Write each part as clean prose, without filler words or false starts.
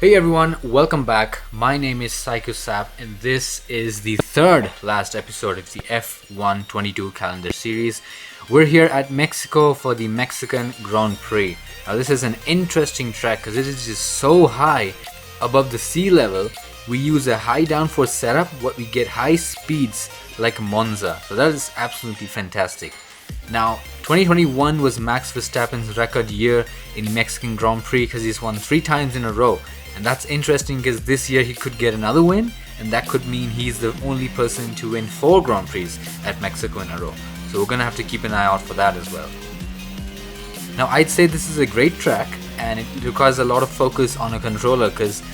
Hey everyone, welcome back. My name is Psycho Sap and this is the third last episode of the F1 22 calendar series. We're here at Mexico for the Mexican Grand Prix. Now this is an interesting track because it is just so high above the sea level. We use a high downforce setup but we get high speeds like Monza. So that is absolutely fantastic. Now 2021 was Max Verstappen's record year in Mexican Grand Prix because he's won 3 times in a row. And that's interesting because this year he could get another win, and that could mean he's the only person to win 4 Grand Prix at Mexico in a row. So we're gonna have to keep an eye out for that as well. Now I'd say this is a great track and it requires a lot of focus on a controller because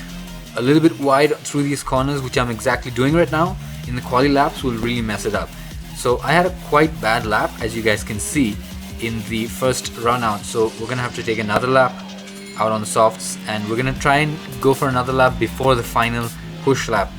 a little bit wide through these corners, which I'm exactly doing right now, in the quali laps will really mess it up. So I had a quite bad lap, as you guys can see, in the first run out. So we're gonna have to take another lap out on the softs and we're gonna try and go for another lap before the final push lap.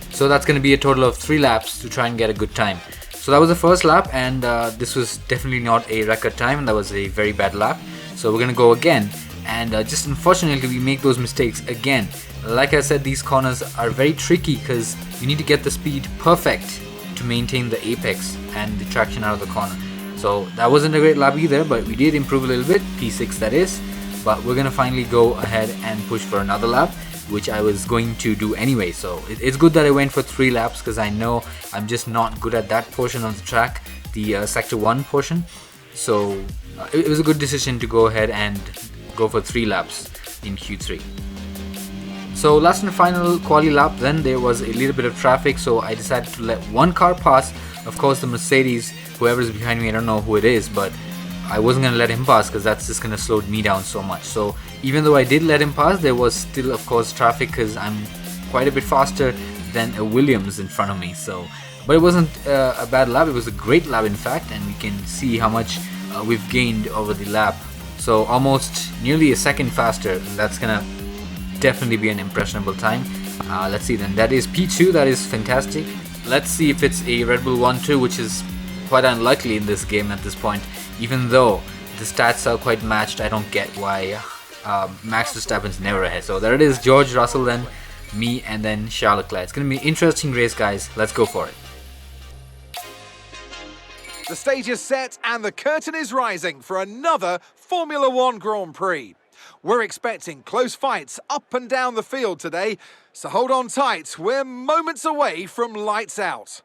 So that's gonna be a total of 3 laps to try and get a good time. So that was the first lap and this was definitely not a record time. That was a very bad lap. So we're gonna go again and just unfortunately we make those mistakes again. Like I said, these corners are very tricky because you need to get the speed perfect to maintain the apex and the traction out of the corner. So that wasn't a great lap either, but we did improve a little bit, P6 that is. But we're gonna finally go ahead and push for another lap, which I was going to do anyway. So it's good that I went for 3 laps because I know I'm just not good at that portion of the track, the sector 1 portion. So it was a good decision to go ahead and go for 3 laps in Q3. So last and final quali lap, then there was a little bit of traffic, so I decided to let one car pass. Of course the Mercedes, whoever's behind me, I don't know who it is, but I wasn't going to let him pass because that's just going to slow me down so much. So even though I did let him pass, there was still of course traffic because I'm quite a bit faster than a Williams in front of me. So, but it wasn't a bad lap, it was a great lap in fact, and we can see how much we've gained over the lap. So almost nearly a second faster. That's going to definitely be an impressionable time. Let's see then, that is P2, that is fantastic. Let's see if it's a Red Bull 1-2, which is quite unlikely in this game at this point. Even though the stats are quite matched, I don't get why Max Verstappen's never ahead. So there it is, George Russell, then me, and then Charles Leclerc. It's going to be an interesting race, guys. Let's go for it. The stage is set and the curtain is rising for another Formula One Grand Prix. We're expecting close fights up and down the field today, so hold on tight, we're moments away from lights out.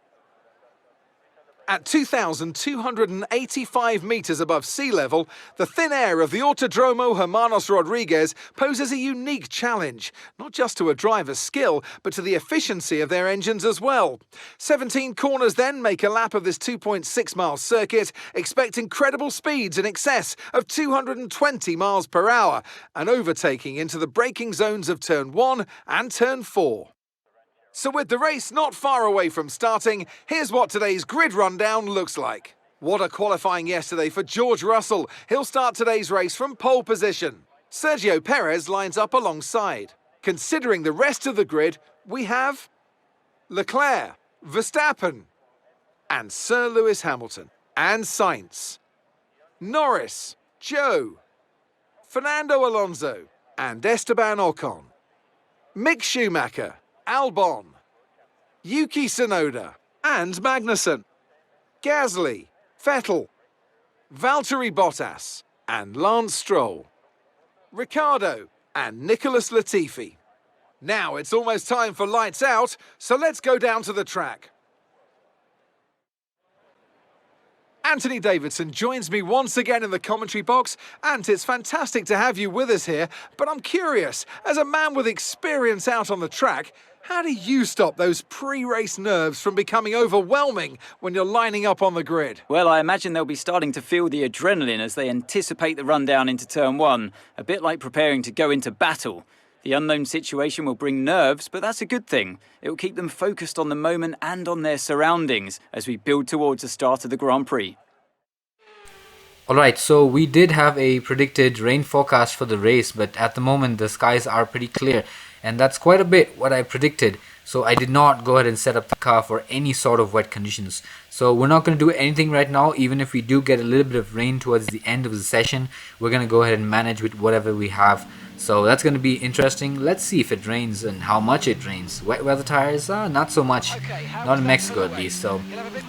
At 2,285 metres above sea level, the thin air of the Autodromo Hermanos Rodriguez poses a unique challenge, not just to a driver's skill, but to the efficiency of their engines as well. 17 corners then make a lap of this 2.6-mile circuit, expect incredible speeds in excess of 220 miles per hour, and overtaking into the braking zones of Turn 1 and Turn 4. So with the race not far away from starting, here's what today's grid rundown looks like. What a qualifying yesterday for George Russell. He'll start today's race from pole position. Sergio Perez lines up alongside. Considering the rest of the grid, we have Leclerc, Verstappen, and Sir Lewis Hamilton, and Sainz, Norris, Joe, Fernando Alonso, and Esteban Ocon, Mick Schumacher, Albon, Yuki Tsunoda, and Magnussen, Gasly, Vettel, Valtteri Bottas, and Lance Stroll, Ricciardo, and Nicholas Latifi. Now it's almost time for lights out, so let's go down to the track. Anthony Davidson joins me once again in the commentary box. Ant, it's fantastic to have you with us here, but I'm curious, as a man with experience out on the track, how do you stop those pre-race nerves from becoming overwhelming when you're lining up on the grid? Well, I imagine they'll be starting to feel the adrenaline as they anticipate the run down into Turn 1, a bit like preparing to go into battle. The unknown situation will bring nerves, but that's a good thing. It will keep them focused on the moment and on their surroundings as we build towards the start of the Grand Prix. Alright, so we did have a predicted rain forecast for the race, but at the moment the skies are pretty clear, and that's quite a bit what I predicted. So I did not go ahead and set up the car for any sort of wet conditions. So we're not going to do anything right now. Even if we do get a little bit of rain towards the end of the session, we're going to go ahead and manage with whatever we have. So that's going to be interesting. Let's see if it rains and how much it rains. Wet weather tires, not so much. Not in Mexico at least. So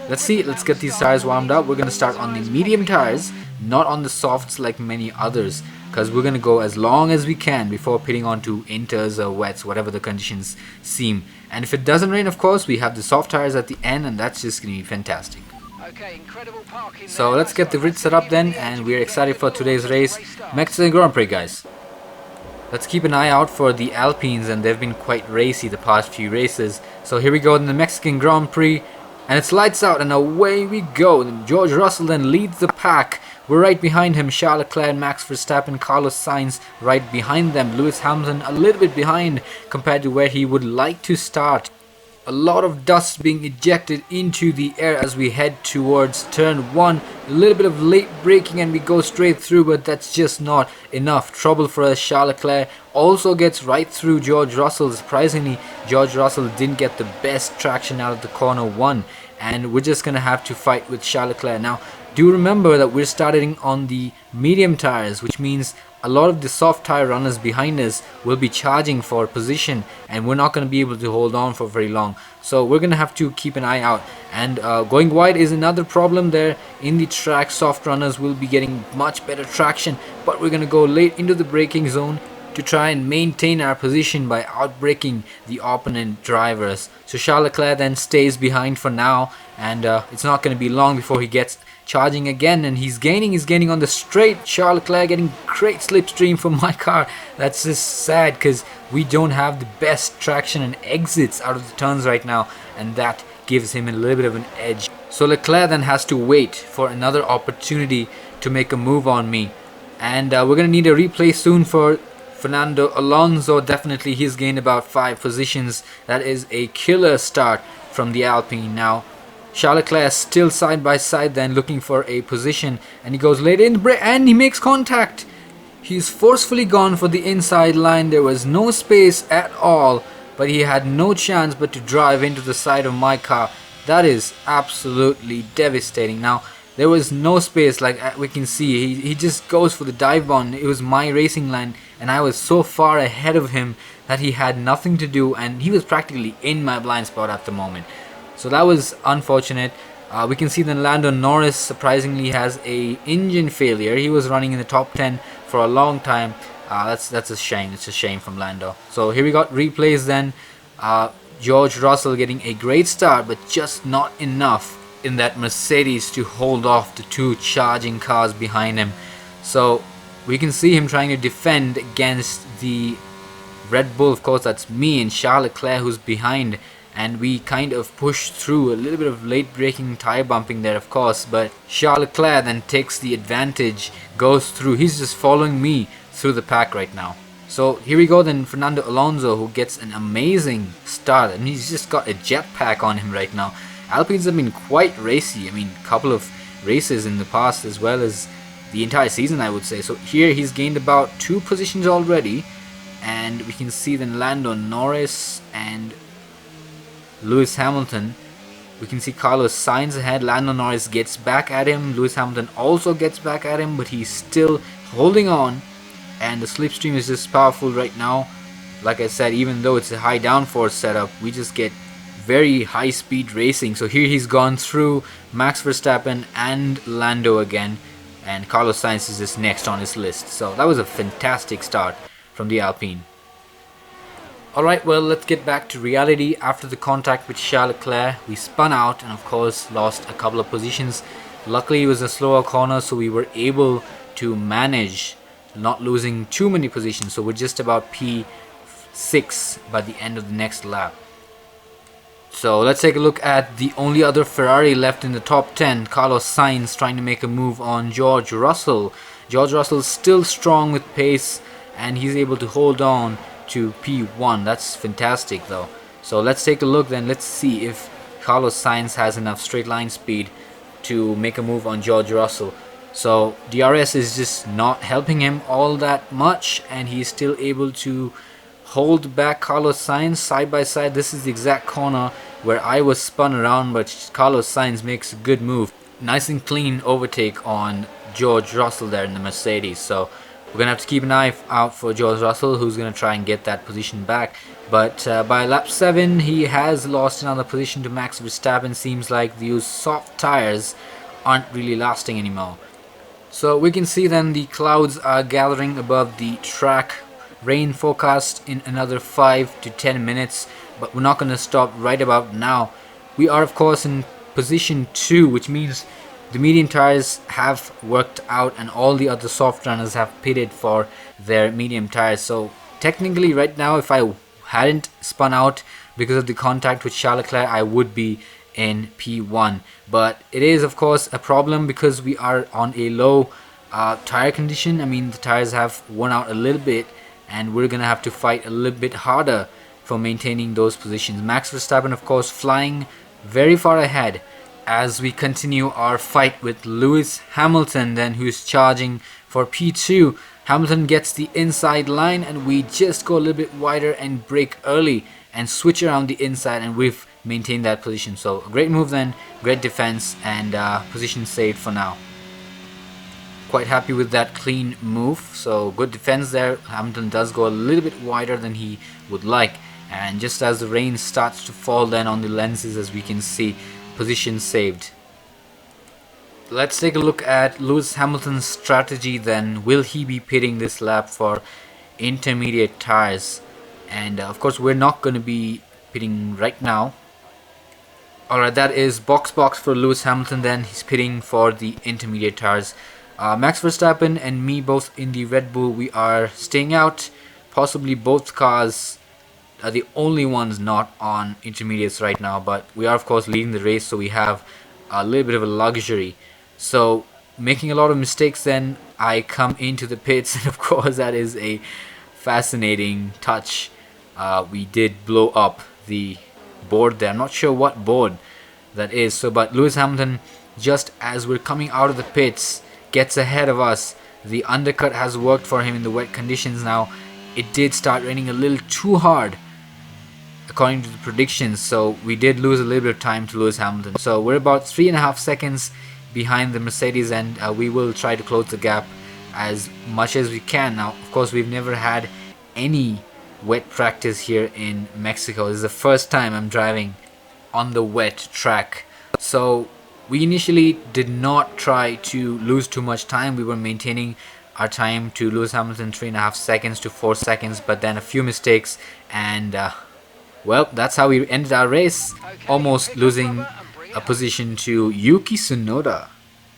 let's see. Let's get these tires warmed up. We're going to start on the medium tires, not on the softs like many others, because we're going to go as long as we can before pitting onto inters or wets, whatever the conditions seem. And if it doesn't rain, of course, we have the soft tires at the end, and that's just going to be fantastic. So let's get the grid set up then, and we're excited for today's race, Mexican Grand Prix, guys. Let's keep an eye out for the Alpines, and they've been quite racy the past few races. So here we go in the Mexican Grand Prix, and it's lights out and away we go. George Russell then leads the pack. We're right behind him, Charles Leclerc, Max Verstappen, Carlos Sainz right behind them. Lewis Hamilton a little bit behind compared to where he would like to start. A lot of dust being ejected into the air as we head towards turn 1. A little bit of late braking and we go straight through, but that's just not enough. Trouble for us. Charles Leclerc also gets right through George Russell. Surprisingly, George Russell didn't get the best traction out of the corner 1, and we're just going to have to fight with Charles Leclerc. Now, do remember that we're starting on the medium tires, which means a lot of the soft tire runners behind us will be charging for position, and we're not going to be able to hold on for very long. So we're going to have to keep an eye out. And going wide is another problem there. In the track, soft runners will be getting much better traction, but we're going to go late into the braking zone to try and maintain our position by outbraking the opponent drivers. So Charles Leclerc then stays behind for now, and it's not going to be long before he gets charging again, and he's gaining on the straight. Charles Leclerc getting great slipstream from my car. That's just sad because we don't have the best traction and exits out of the turns right now, and that gives him a little bit of an edge. So Leclerc then has to wait for another opportunity to make a move on me, and we're going to need a replay soon for Fernando Alonso. Definitely he's gained about 5 positions. That is a killer start from the Alpine. Now Charles Leclerc still side by side then looking for a position, and he goes late in the break and he makes contact. He's forcefully gone for the inside line. There was no space at all, but he had no chance but to drive into the side of my car. That is absolutely devastating. Now there was no space, like we can see. He just goes for the dive bomb. It was my racing line, and I was so far ahead of him that he had nothing to do, and he was practically in my blind spot at the moment. So that was unfortunate. We can see that Lando Norris surprisingly has a engine failure. He was running in the top 10 for a long time. That's a shame. It's a shame from Lando. So here we got replays then. George Russell getting a great start, but just not enough in that Mercedes to hold off the 2 charging cars behind him. So we can see him trying to defend against the Red Bull. Of course, that's me and Charles Leclerc who's behind, and we kind of push through. A little bit of late braking, tire bumping there, of course, but Charles Leclerc then takes the advantage, goes through. He's just following me through the pack right now. So here we go then, Fernando Alonso, who gets an amazing start, and he's just got a jetpack on him right now. Alpines have been quite racy. I mean, a couple of races in the past as well as the entire season, I would say. So here he's gained about 2 positions already, and we can see then Lando Norris and Lewis Hamilton. We can see Carlos Sainz ahead. Lando Norris gets back at him. Lewis Hamilton also gets back at him, but he's still holding on, and the slipstream is just powerful right now. Like I said, even though it's a high downforce setup, we just get very high speed racing. So here he's gone through Max Verstappen and Lando again, and Carlos Sainz is just next on his list. So that was a fantastic start from the Alpine. Alright, well, let's get back to reality. After the contact with Charles Leclerc, we spun out and of course lost a couple of positions. Luckily it was a slower corner, so we were able to manage not losing too many positions. So we're just about P6 by the end of the next lap. So let's take a look at the only other Ferrari left in the top 10. Carlos Sainz trying to make a move on George Russell. George Russell's still strong with pace, and he's able to hold on to P1. That's fantastic though. So let's take a look then. Let's see if Carlos Sainz has enough straight line speed to make a move on George Russell. So DRS is just not helping him all that much, and he's still able to hold back Carlos Sainz side by side. This is the exact corner where I was spun around, but Carlos Sainz makes a good move. Nice and clean overtake on George Russell there in the Mercedes. So We're going to have to keep an eye out for George Russell, who's going to try and get that position back. But by lap 7, he has lost another position to Max Verstappen. Seems like these soft tires aren't really lasting anymore. So we can see then the clouds are gathering above the track. Rain forecast in another 5 to 10 minutes. But we're not going to stop right about now. We are of course in position 2, which means the medium tires have worked out and all the other soft runners have pitted for their medium tires. So technically right now, if I hadn't spun out because of the contact with Charles Leclerc, I would be in P1. But it is of course a problem because we are on a low tire condition. I mean, the tires have worn out a little bit and we're gonna have to fight a little bit harder for maintaining those positions. Max Verstappen of course flying very far ahead as we continue our fight with Lewis Hamilton then, who's charging for P2. Hamilton gets the inside line and we just go a little bit wider and brake early and switch around the inside, and we've maintained that position. So a great move then, great defense, and position saved for now. Quite happy with that clean move. So good defense there. Hamilton does go a little bit wider than he would like, and just as the rain starts to fall then on the lenses, as we can see, position saved. Let's take a look at Lewis Hamilton's strategy then. Will he be pitting this lap for intermediate tires? And of course we're not going to be pitting right now. Alright, that is box for Lewis Hamilton then. He's pitting for the intermediate tires. Max Verstappen and me both in the Red Bull, we are staying out. Possibly both cars are the only ones not on intermediates right now, but we are of course leading the race, so we have a little bit of a luxury. So making a lot of mistakes then, I come into the pits and of course that is a fascinating touch. We did blow up the board there. I'm not sure what board that is. So but Lewis Hamilton, just as we're coming out of the pits, gets ahead of us. The undercut has worked for him in the wet conditions. Now it did start raining a little too hard according to the predictions, so we did lose a little bit of time to Lewis Hamilton. So we're about 3.5 seconds behind the Mercedes, and we will try to close the gap as much as we can. Now of course we've never had any wet practice here in Mexico. This is the first time I'm driving on the wet track. So we initially did not try to lose too much time. We were maintaining our time to Lewis Hamilton 3.5 seconds to 4 seconds, but then a few mistakes and well, that's how we ended our race, almost losing a position to Yuki Tsunoda,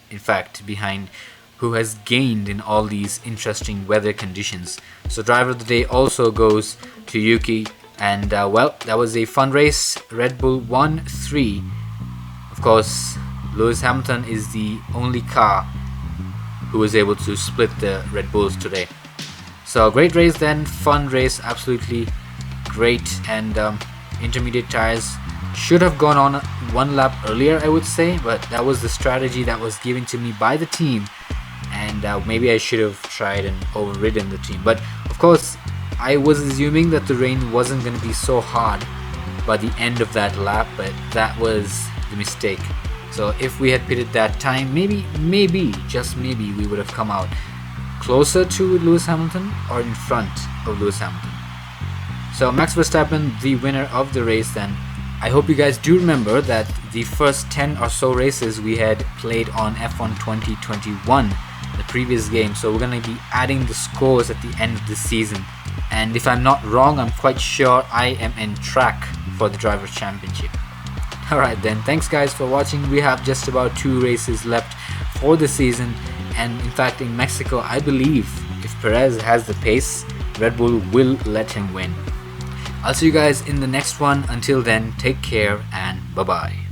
in fact, behind, who has gained in all these interesting weather conditions. So driver of the day also goes to Yuki, and well, that was a fun race. Red Bull 1-3. Of course, Lewis Hamilton is the only car who was able to split the Red Bulls today. So great race then, fun race, absolutely great. And intermediate tires should have gone on 1 lap earlier, I would say, but that was the strategy that was given to me by the team, and maybe I should have tried and overridden the team. But of course I was assuming that the rain wasn't going to be so hard by the end of that lap, but that was the mistake. So if we had pitted that time, maybe, just maybe, we would have come out closer to Lewis Hamilton or in front of Lewis Hamilton. So Max Verstappen, the winner of the race then. I hope you guys do remember that the first 10 or so races we had played on F1 2021, the previous game. So we're going to be adding the scores at the end of the season. And if I'm not wrong, I'm quite sure I am in track for the Drivers' Championship. Alright then, thanks guys for watching. We have just about 2 races left for the season. And in fact, in Mexico, I believe if Perez has the pace, Red Bull will let him win. I'll see you guys in the next one. Until then, take care and bye-bye.